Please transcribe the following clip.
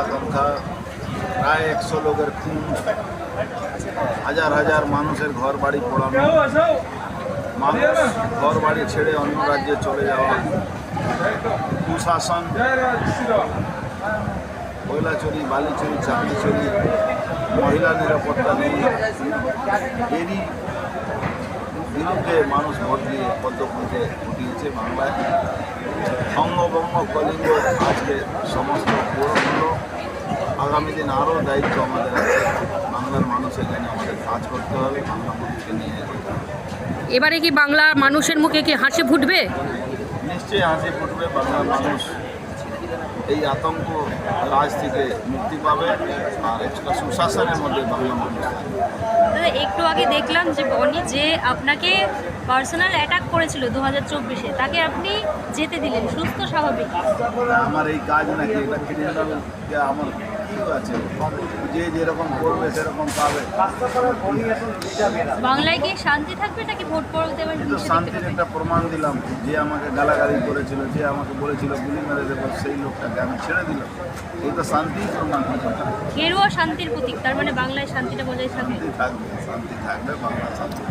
আকাঙ্ক্ষা, প্রায় 100 লোকের খুন, হাজার হাজার মানুষের ঘর বাড়ি পোড়ানো, মানুষ ঘর বাড়ি ছেড়ে অন্য রাজ্যে চলে যাওয়া, কুশাসন, কয়লা চুরি, বালি চুরি, চাকরি চুরি, মহিলা নিরাপত্তা নেই, এরই বিরুদ্ধে মানুষ ভোট দিয়ে পদ্মফুলকে উঠিয়েছে বাংলায়। অঙ্গভঙ্গ কলিঙ্গ আজকে সমস্ত পূরণ হলো। আগামী দিন আরও দায়িত্ব আমাদের আছে। বাংলার মানুষের জন্য আমাদের কাজ করতে হবে, বাংলা মানুষকে নিয়ে যেতে হবে। এবারে কি বাংলা মানুষের মুখে কি হাসি ফুটবে? নিশ্চয়ই হাসি ফুটবে। বাংলার মানুষ এই আতঙ্ক রাজ থেকে মুক্তি পাবে আর একটা সুশাসনের মধ্যে বাংলা মানুষ থাকবে। একটু আগে দেখলাম যে বনি যে আপনাকে পার্সোনাল অ্যাটাক করেছিল 2024-এ, তাকে আপনি যেতে দিলেন, সুস্থ স্বাভাবিক। আমার এই কাজ নাকি এটা ক্রিমিনাল, আমার কি আছে, যে যেরকম করবে সেরকম পাবে। বাংলায় কি শান্তি থাকবে নাকি ভোট পরবর্তী আবার কিন্তু শান্তির একটা প্রমাণ দিলাম। যে আমাকে গালাগালি করেছিল, যে আমাকে বলেছিল গুলি মেরে দেবো, সেই লোকটাকে আমি ছেড়ে দিলাম। এই তো শান্তির প্রমাণ। গেরুয়া শান্তির প্রতীক, তার মানে বাংলায় শান্তিটা বজায় থাকবে। শান্তি থাকবে, শান্তি থাকবে, বাংলা শান্তি।